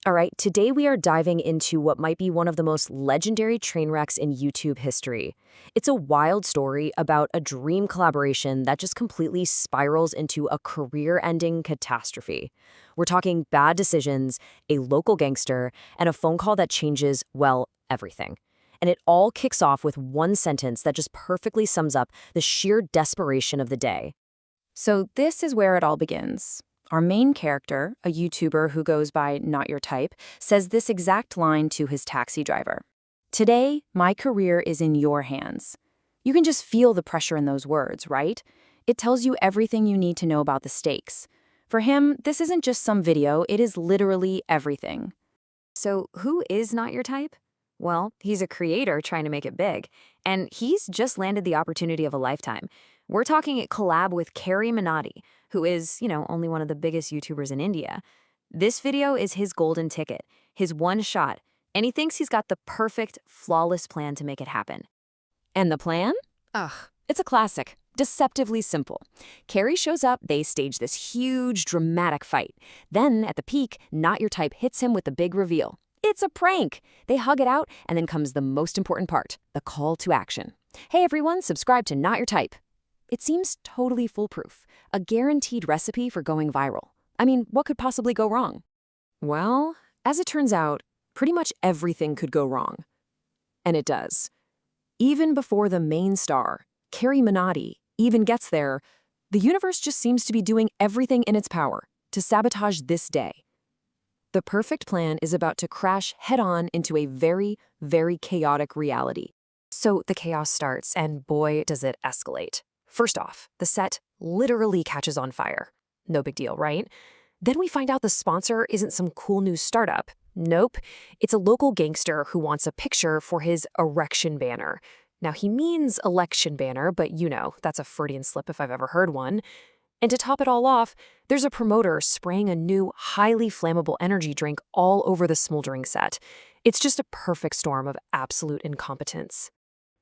All right, today we are diving into what might be one of the most legendary train wrecks in YouTube history. It's a wild story about a dream collaboration that just completely spirals into a career-ending catastrophe. We're talking bad decisions, a local gangster, and a phone call that changes, well, everything. And it all kicks off with one sentence that just perfectly sums up the sheer desperation of the day. So this is where it all begins. Our main character, a YouTuber who goes by Not Your Type, says this exact line to his taxi driver. "Today, my career is in your hands." You can just feel the pressure in those words, right? It tells you everything you need to know about the stakes. For him, this isn't just some video, it is literally everything. So who is Not Your Type? Well, he's a creator trying to make it big, and he's just landed the opportunity of a lifetime. We're talking a collab with Carrie Minotti, who is, only one of the biggest YouTubers in India. This video is his golden ticket, his one shot, and he thinks he's got the perfect, flawless plan to make it happen. And the plan? It's a classic, deceptively simple. Carrie shows up, they stage this huge, dramatic fight. Then, at the peak, Not Your Type hits him with the big reveal. It's a prank! They hug it out, and then comes the most important part, the call to action. Hey everyone, subscribe to Not Your Type. It seems totally foolproof, a guaranteed recipe for going viral. I mean, what could possibly go wrong? Well, as it turns out, pretty much everything could go wrong. And it does. Even before the main star, Carrie Minotti, even gets there, the universe just seems to be doing everything in its power to sabotage this day. The perfect plan is about to crash head-on into a very, very chaotic reality. So the chaos starts, and boy, does it escalate. First off, the set literally catches on fire. No big deal, right? Then we find out the sponsor isn't some cool new startup. Nope, it's a local gangster who wants a picture for his erection banner. Now, he means election banner, but that's a Freudian slip if I've ever heard one. And to top it all off, there's a promoter spraying a new, highly flammable energy drink all over the smoldering set. It's just a perfect storm of absolute incompetence.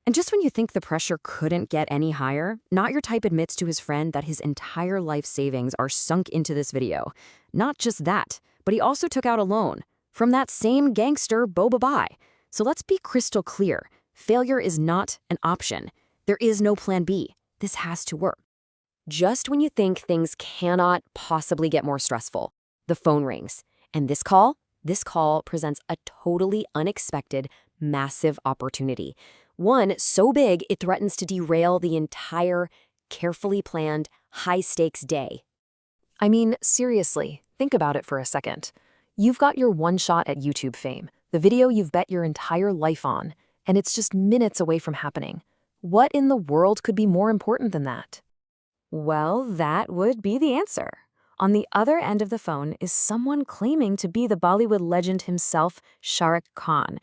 And just when you think the pressure couldn't get any higher, Not Your Type admits to his friend that his entire life savings are sunk into this video. Not just that, but he also took out a loan from that same gangster, Boba Bai. So let's be crystal clear. Failure is not an option. There is no plan B. This has to work. Just when you think things cannot possibly get more stressful, the phone rings. And this call presents a totally unexpected, massive opportunity. One so big it threatens to derail the entire, carefully planned, high-stakes day. I mean, seriously, think about it for a second. You've got your one shot at YouTube fame, the video you've bet your entire life on, and it's just minutes away from happening. What in the world could be more important than that? Well, that would be the answer. On the other end of the phone is someone claiming to be the Bollywood legend himself, Shah Rukh Khan.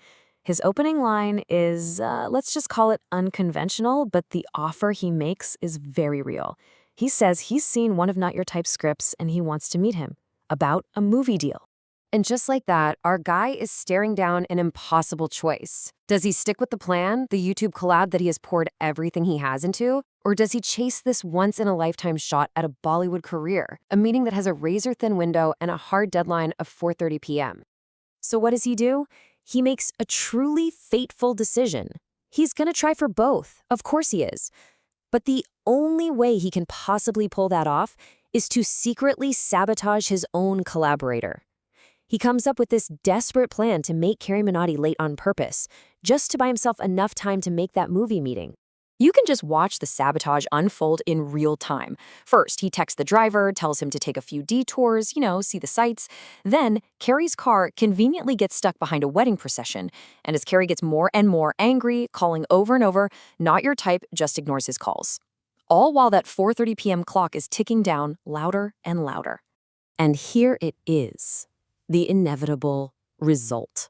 His opening line is, let's just call it unconventional, but the offer he makes is very real. He says he's seen one of Not Your Type scripts and he wants to meet him about a movie deal. And just like that, our guy is staring down an impossible choice. Does he stick with the plan, the YouTube collab that he has poured everything he has into? Or does he chase this once-in-a-lifetime shot at a Bollywood career, a meeting that has a razor-thin window and a hard deadline of 4:30 p.m.? So what does he do? He makes a truly fateful decision. He's gonna try for both. Of course he is. But the only way he can possibly pull that off is to secretly sabotage his own collaborator. He comes up with this desperate plan to make Carrie Minotti late on purpose, just to buy himself enough time to make that movie meeting. You can just watch the sabotage unfold in real time. First, he texts the driver, tells him to take a few detours, see the sights. Then, Carrie's car conveniently gets stuck behind a wedding procession. And as Carrie gets more and more angry, calling over and over, Not Your Type just ignores his calls. All while that 4:30 p.m. clock is ticking down louder and louder. And here it is, the inevitable result.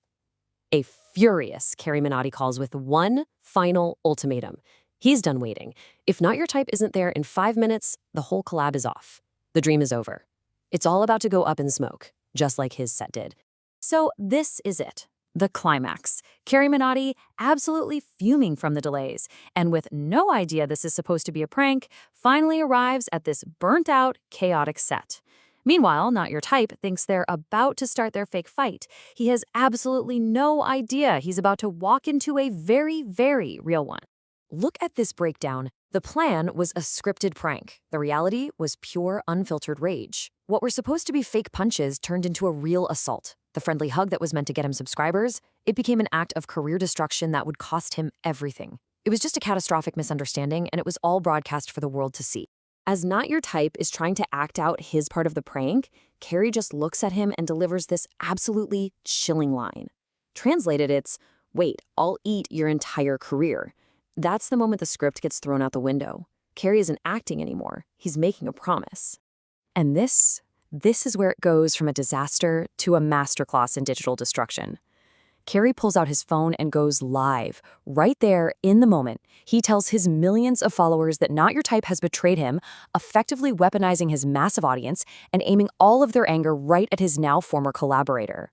A furious Carrie Minotti calls with one final ultimatum. He's done waiting. If Not Your Type isn't there in 5 minutes, the whole collab is off. The dream is over. It's all about to go up in smoke, just like his set did. So this is it, the climax. Carrie Minotti absolutely fuming from the delays, and with no idea this is supposed to be a prank, finally arrives at this burnt-out, chaotic set. Meanwhile, Not Your Type thinks they're about to start their fake fight. He has absolutely no idea he's about to walk into a very, very real one. Look at this breakdown. The plan was a scripted prank. The reality was pure, unfiltered rage. What were supposed to be fake punches turned into a real assault. The friendly hug that was meant to get him subscribers, it became an act of career destruction that would cost him everything. It was just a catastrophic misunderstanding, and it was all broadcast for the world to see. As Not Your Type is trying to act out his part of the prank, Carrie just looks at him and delivers this absolutely chilling line. Translated, it's, "Wait, I'll eat your entire career." That's the moment the script gets thrown out the window. Carrie isn't acting anymore. He's making a promise. And this is where it goes from a disaster to a masterclass in digital destruction. Carrie pulls out his phone and goes live. Right there, in the moment, he tells his millions of followers that Not Your Type has betrayed him, effectively weaponizing his massive audience and aiming all of their anger right at his now former collaborator.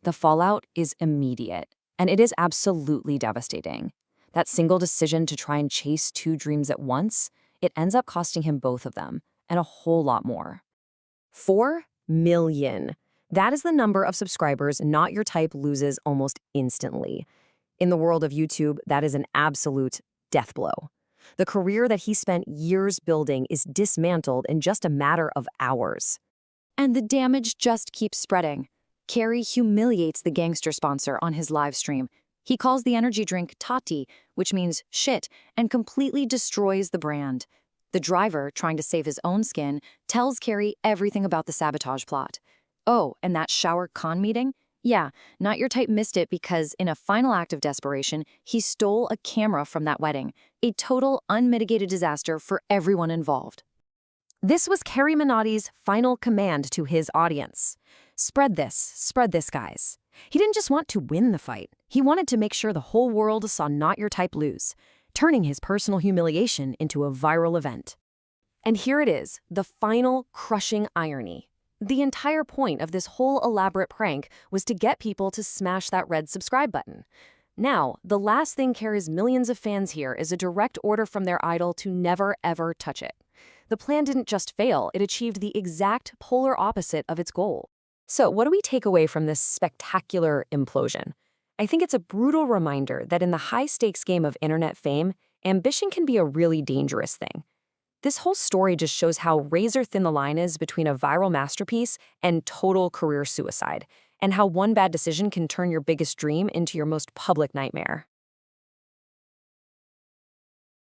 The fallout is immediate, and it is absolutely devastating. That single decision to try and chase two dreams at once, it ends up costing him both of them, and a whole lot more. 4 million. That is the number of subscribers Not Your Type loses almost instantly. In the world of YouTube, that is an absolute death blow. The career that he spent years building is dismantled in just a matter of hours. And the damage just keeps spreading. Carrie humiliates the gangster sponsor on his live stream. He calls the energy drink Tati, which means shit, and completely destroys the brand. The driver, trying to save his own skin, tells Carrie everything about the sabotage plot. Oh, and that shower con meeting? Yeah, Not Your Type missed it because, in a final act of desperation, he stole a camera from that wedding. A total, unmitigated disaster for everyone involved. This was Carrie Minotti's final command to his audience. Spread this, guys. He didn't just want to win the fight. He wanted to make sure the whole world saw Not Your Type lose, turning his personal humiliation into a viral event. And here it is, the final crushing irony. The entire point of this whole elaborate prank was to get people to smash that red subscribe button. Now, the last thing Carrie's millions of fans hear is a direct order from their idol to never, ever touch it. The plan didn't just fail, it achieved the exact polar opposite of its goal. So what do we take away from this spectacular implosion? I think it's a brutal reminder that in the high-stakes game of internet fame, ambition can be a really dangerous thing. This whole story just shows how razor-thin the line is between a viral masterpiece and total career suicide, and how one bad decision can turn your biggest dream into your most public nightmare.